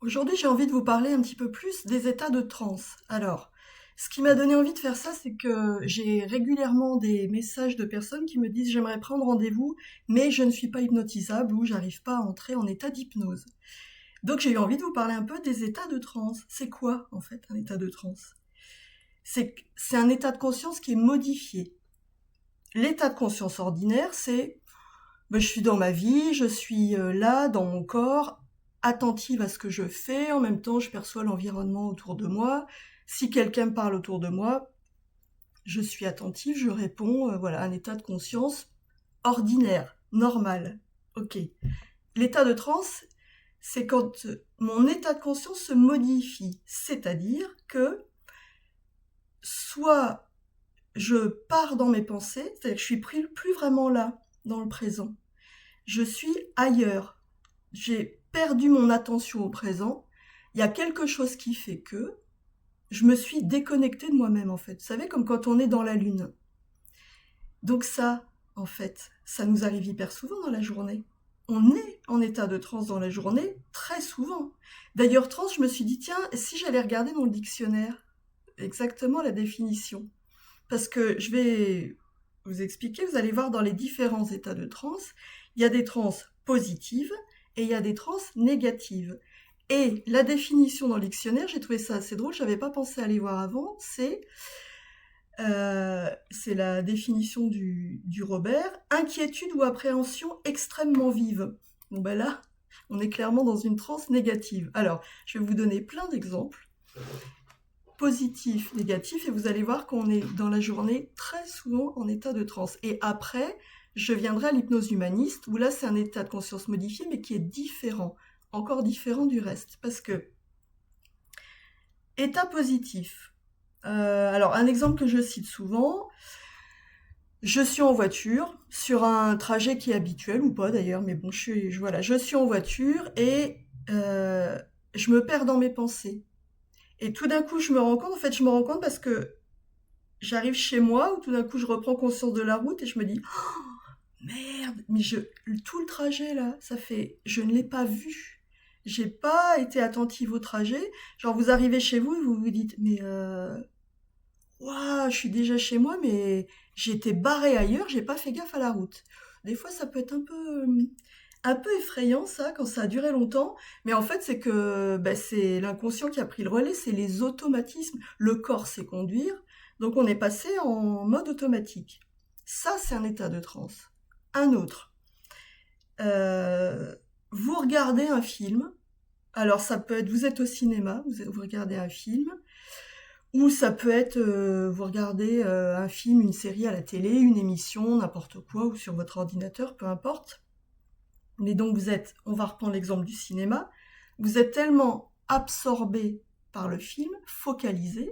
Aujourd'hui, j'ai envie de vous parler un petit peu plus des états de transe. Alors, ce qui m'a donné envie de faire ça, c'est que j'ai régulièrement des messages de personnes qui me disent j'aimerais prendre rendez-vous, mais je ne suis pas hypnotisable ou j'arrive pas à entrer en état d'hypnose. Donc j'ai eu envie de vous parler un peu des états de transe. C'est quoi en fait un état de transe? C'est un état de conscience qui est modifié. L'état de conscience ordinaire, c'est je suis dans ma vie, je suis là, dans mon corps, attentive à ce que je fais, en même temps je perçois l'environnement autour de moi. Si quelqu'un me parle autour de moi, je suis attentive, je réponds, voilà, un état de conscience ordinaire, normal. Ok. L'état de transe, c'est quand mon état de conscience se modifie, c'est-à-dire que soit je pars dans mes pensées, c'est-à-dire que je suis plus vraiment là, dans le présent. Je suis ailleurs. J'ai perdu mon attention au présent. Il y a quelque chose qui fait que je me suis déconnectée de moi-même, en fait. Vous savez, comme quand on est dans la lune. Donc ça, en fait, ça nous arrive hyper souvent dans la journée. On est en état de transe dans la journée, très souvent. D'ailleurs, transe, je me suis dit, tiens, si j'allais regarder dans le dictionnaire exactement la définition. Parce que je vais vous expliquer, vous allez voir dans les différents états de transe, il y a des transes positives et il y a des transes négatives. Et la définition dans le dictionnaire, j'ai trouvé ça assez drôle, j'avais pas pensé à aller voir avant, c'est la définition du Robert, inquiétude ou appréhension extrêmement vive. Bon ben là, on est clairement dans une transe négative. Alors, je vais vous donner plein d'exemples positif, négatif, et vous allez voir qu'on est dans la journée très souvent en état de transe. Et après, je viendrai à l'hypnose humaniste, où là c'est un état de conscience modifié, mais qui est différent, encore différent du reste. Parce que, état positif, alors un exemple que je cite souvent, je suis en voiture, sur un trajet qui est habituel, ou pas d'ailleurs, mais bon, voilà, je suis en voiture et je me perds dans mes pensées. Et tout d'un coup, je me rends compte parce que j'arrive chez moi où tout d'un coup je reprends conscience de la route et je me dis merde, mais tout le trajet là, ça fait, je ne l'ai pas vu. J'ai pas été attentive au trajet. Genre vous arrivez chez vous et vous vous dites mais waouh, je suis déjà chez moi mais j'étais barré ailleurs, j'ai pas fait gaffe à la route. Des fois ça peut être un peu effrayant ça quand ça a duré longtemps, mais en fait c'est que c'est l'inconscient qui a pris le relais, c'est les automatismes. Le corps sait conduire, donc on est passé en mode automatique. Ça c'est un état de transe. Un autre, euh, vous regardez un film. Alors ça peut être, vous êtes au cinéma, vous regardez un film, ou ça peut être, vous regardez un film, une série à la télé, une émission, n'importe quoi, ou sur votre ordinateur, peu importe. Mais donc on va reprendre l'exemple du cinéma, vous êtes tellement absorbé par le film, focalisé,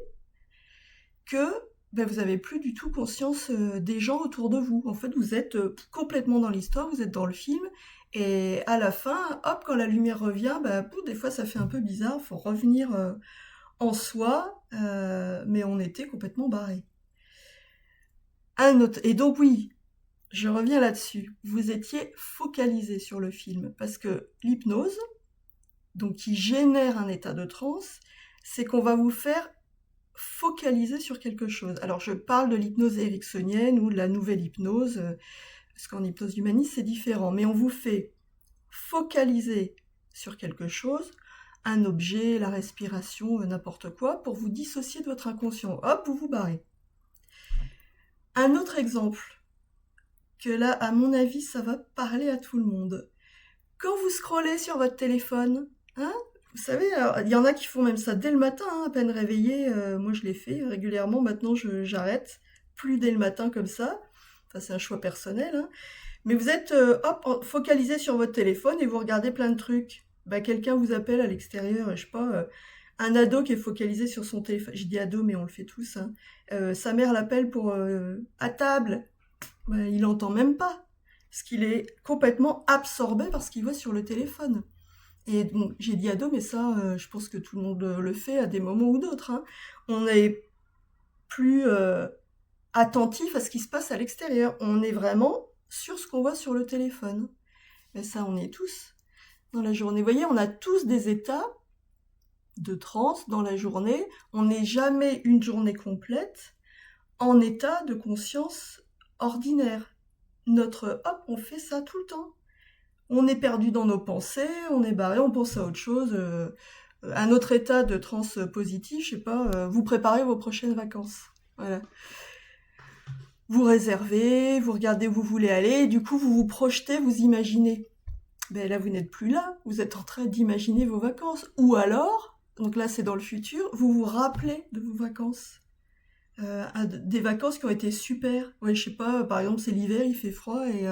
que vous avez plus du tout conscience des gens autour de vous. En fait, vous êtes complètement dans l'histoire, vous êtes dans le film, et à la fin, hop, quand la lumière revient, des fois ça fait un peu bizarre, il faut revenir en soi, mais on était complètement barré. Et donc oui, je reviens là-dessus. Vous étiez focalisé sur le film parce que l'hypnose, donc qui génère un état de transe, c'est qu'on va vous faire focaliser sur quelque chose. Alors je parle de l'hypnose ericksonienne ou de la nouvelle hypnose, parce qu'en hypnose humaniste c'est différent, mais on vous fait focaliser sur quelque chose, un objet, la respiration, n'importe quoi, pour vous dissocier de votre inconscient. Hop, vous vous barrez. Un autre exemple, que là, à mon avis, ça va parler à tout le monde. Quand vous scrollez sur votre téléphone, hein, vous savez, alors, il y en a qui font même ça dès le matin, hein, à peine réveillé. Moi, je l'ai fait régulièrement. Maintenant, j'arrête. Plus dès le matin comme ça. Enfin, c'est un choix personnel, hein. Mais vous êtes hop, focalisé sur votre téléphone et vous regardez plein de trucs. Quelqu'un vous appelle à l'extérieur, je sais pas, un ado qui est focalisé sur son téléphone. Je dis ado, mais on le fait tous, hein. Sa mère l'appelle pour à table. Il entend même pas. Parce qu'il est complètement absorbé par ce qu'il voit sur le téléphone. Et bon, j'ai dit ado, mais ça, je pense que tout le monde le fait à des moments ou d'autres, hein. On est plus attentif à ce qui se passe à l'extérieur. On est vraiment sur ce qu'on voit sur le téléphone. Mais ça, on y est tous dans la journée. Vous voyez, on a tous des états. de transe dans la journée. On n'est jamais une journée complète en état de conscience ordinaire. On fait ça tout le temps. On est perdu dans nos pensées, on est barré, on pense à autre chose. Un autre état de transe positif, je sais pas, vous préparez vos prochaines vacances. Voilà. Vous réservez, vous regardez où vous voulez aller, et du coup vous vous projetez, vous imaginez. Ben là, vous n'êtes plus là, vous êtes en train d'imaginer vos vacances. Ou alors, donc là c'est dans le futur, vous vous rappelez de vos vacances. Des vacances qui ont été super. Ouais, je sais pas, par exemple c'est l'hiver, il fait froid et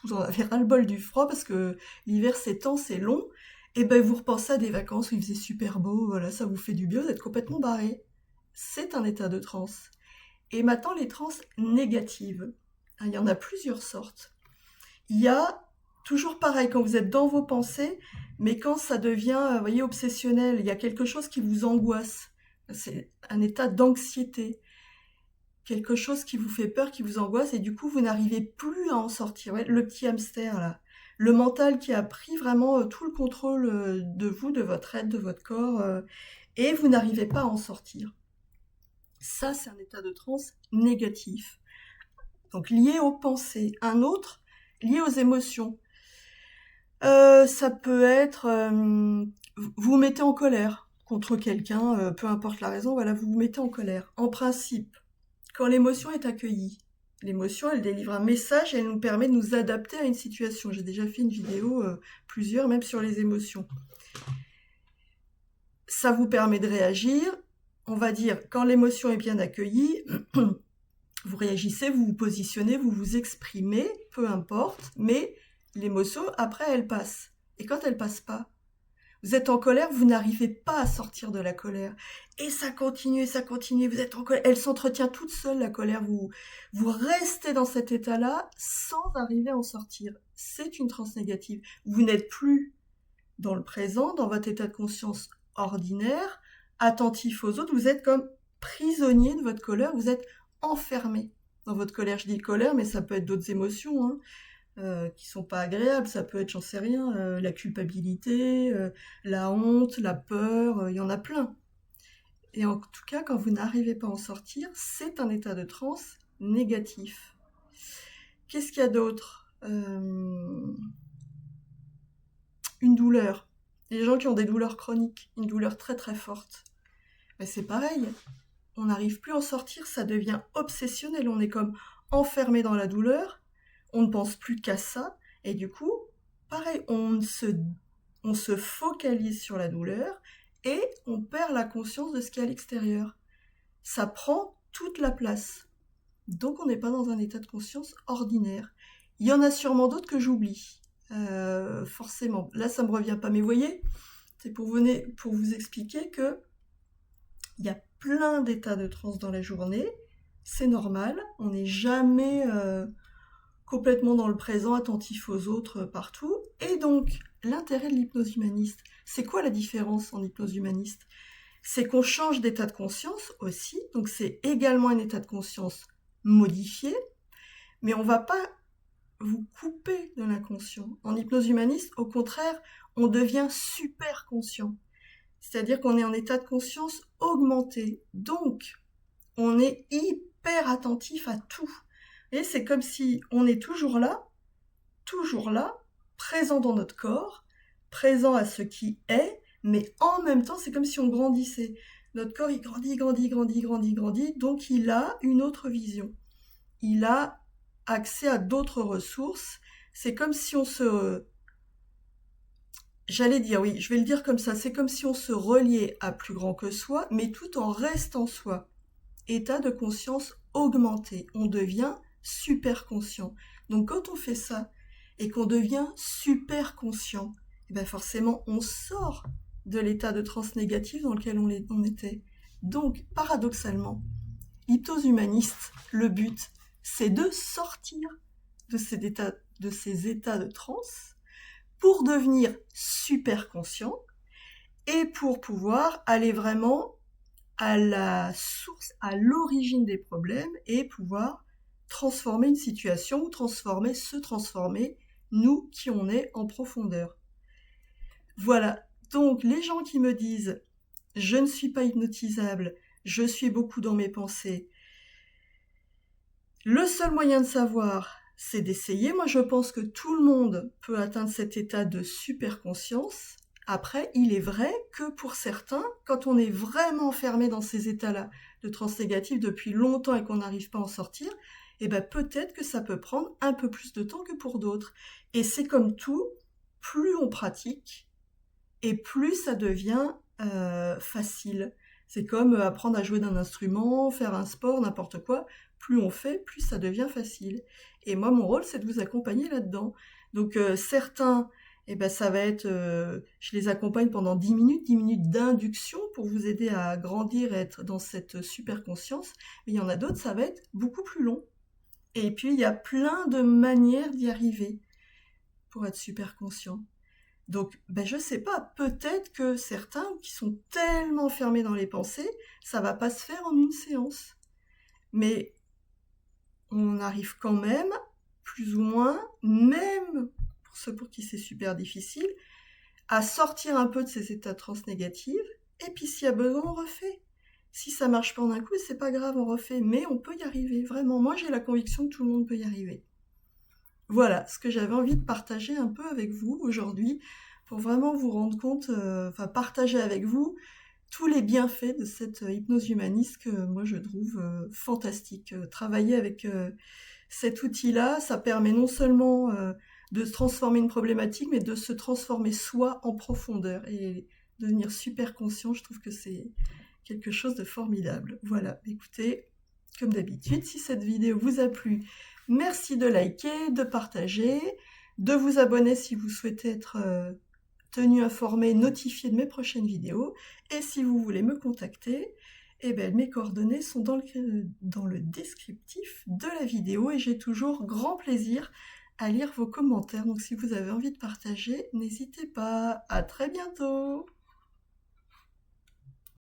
vous en avez ras-le-bol du froid parce que l'hiver s'étend, c'est long. Et ben vous repensez à des vacances où il faisait super beau, voilà, ça vous fait du bien, vous êtes complètement barré. C'est un état de transe. Et maintenant les transes négatives. Il y en a plusieurs sortes. Il y a toujours pareil, quand vous êtes dans vos pensées, mais quand ça devient, vous voyez, obsessionnel, il y a quelque chose qui vous angoisse. C'est un état d'anxiété, quelque chose qui vous fait peur, qui vous angoisse, et du coup, vous n'arrivez plus à en sortir. Ouais, le petit hamster, là. Le mental qui a pris vraiment tout le contrôle de vous, de votre être, de votre corps, et vous n'arrivez pas à en sortir. Ça, c'est un état de transe négatif. Donc lié aux pensées. Un autre, lié aux émotions. Ça peut être, vous vous mettez en colère contre quelqu'un, peu importe la raison, voilà, vous vous mettez en colère. En principe, quand l'émotion est accueillie, l'émotion, elle délivre un message et elle nous permet de nous adapter à une situation. J'ai déjà fait une vidéo, plusieurs, même sur les émotions. Ça vous permet de réagir. On va dire, quand l'émotion est bien accueillie, vous réagissez, vous vous positionnez, vous vous exprimez, peu importe, mais l'émotion, après, elle passe. Et quand elle passe pas, vous êtes en colère, vous n'arrivez pas à sortir de la colère. Et ça continue, vous êtes en colère. Elle s'entretient toute seule, la colère. Vous restez dans cet état-là sans arriver à en sortir. C'est une transe négative. Vous n'êtes plus dans le présent, dans votre état de conscience ordinaire, attentif aux autres. Vous êtes comme prisonnier de votre colère. Vous êtes enfermé dans votre colère. Je dis colère, mais ça peut être d'autres émotions, hein. Qui sont pas agréables, ça peut être, j'en sais rien, la culpabilité, la honte, la peur, il y en a plein. Et en tout cas, quand vous n'arrivez pas à en sortir, c'est un état de transe négatif. Qu'est-ce qu'il y a d'autre? Une douleur. Les gens qui ont des douleurs chroniques, une douleur très très forte, ben c'est pareil, on n'arrive plus à en sortir, ça devient obsessionnel, on est comme enfermé dans la douleur, on ne pense plus qu'à ça, et du coup, pareil, on se focalise sur la douleur, et on perd la conscience de ce qu'il y a à l'extérieur. Ça prend toute la place. Donc on n'est pas dans un état de conscience ordinaire. Il y en a sûrement d'autres que j'oublie, forcément. Là, ça me revient pas, mais vous voyez, c'est pour vous expliquer que il y a plein d'états de transe dans la journée, c'est normal, on n'est jamais complètement dans le présent, attentif aux autres partout. Et donc, l'intérêt de l'hypnose humaniste, c'est quoi la différence en hypnose humaniste? C'est qu'on change d'état de conscience aussi, donc c'est également un état de conscience modifié, mais on va pas vous couper de l'inconscient. En hypnose humaniste, au contraire, on devient super conscient. C'est-à-dire qu'on est en état de conscience augmenté. Donc, on est hyper attentif à tout. Et c'est comme si on est toujours là, présent dans notre corps, présent à ce qui est, mais en même temps, c'est comme si on grandissait. Notre corps, il grandit, donc il a une autre vision. Il a accès à d'autres ressources. C'est comme si on se... J'allais dire, oui, je vais le dire comme ça, c'est comme si on se reliait à plus grand que soi, mais tout en restant soi. État de conscience augmenté. On devient super conscient. Donc quand on fait ça et qu'on devient super conscient, eh ben forcément on sort de l'état de transe négatif dans lequel on était. Donc paradoxalement, hypnose humaniste, le but, c'est de sortir de ces états de transe pour devenir super conscient et pour pouvoir aller vraiment à la source, à l'origine des problèmes et pouvoir transformer une situation ou se transformer, nous qui on est en profondeur. Voilà, donc les gens qui me disent je ne suis pas hypnotisable, je suis beaucoup dans mes pensées. Le seul moyen de savoir, c'est d'essayer. Moi, je pense que tout le monde peut atteindre cet état de super conscience. Après, il est vrai que pour certains, quand on est vraiment enfermé dans ces états-là de transe négative depuis longtemps et qu'on n'arrive pas à en sortir, eh ben peut-être que ça peut prendre un peu plus de temps que pour d'autres. Et c'est comme tout, plus on pratique et plus ça devient facile. C'est comme apprendre à jouer d'un instrument, faire un sport, n'importe quoi. Plus on fait, plus ça devient facile. Et moi, mon rôle, c'est de vous accompagner là-dedans. Donc certains, eh ben, ça va être, je les accompagne pendant 10 minutes d'induction pour vous aider à grandir et être dans cette super conscience. Mais il y en a d'autres, ça va être beaucoup plus long. Et puis, il y a plein de manières d'y arriver pour être super conscient. Donc, ben, je sais pas, peut-être que certains qui sont tellement fermés dans les pensées, ça va pas se faire en une séance. Mais on arrive quand même, plus ou moins, même pour ceux pour qui c'est super difficile, à sortir un peu de ces états de transe négative, et puis s'il y a besoin, on refait. Si ça marche pas d'un coup, c'est pas grave, on refait, mais on peut y arriver, vraiment. Moi, j'ai la conviction que tout le monde peut y arriver. Voilà ce que j'avais envie de partager un peu avec vous aujourd'hui, pour vraiment vous rendre compte, partager avec vous tous les bienfaits de cette hypnose humaniste que moi je trouve fantastique. Travailler avec cet outil-là, ça permet non seulement de se transformer une problématique, mais de se transformer soi en profondeur et devenir super conscient. Je trouve que c'est quelque chose de formidable. Voilà, écoutez, comme d'habitude, si cette vidéo vous a plu, merci de liker, de partager, de vous abonner si vous souhaitez être tenu informé, notifié de mes prochaines vidéos. Et si vous voulez me contacter, eh ben, mes coordonnées sont dans le descriptif de la vidéo et j'ai toujours grand plaisir à lire vos commentaires. Donc si vous avez envie de partager, n'hésitez pas. À très bientôt!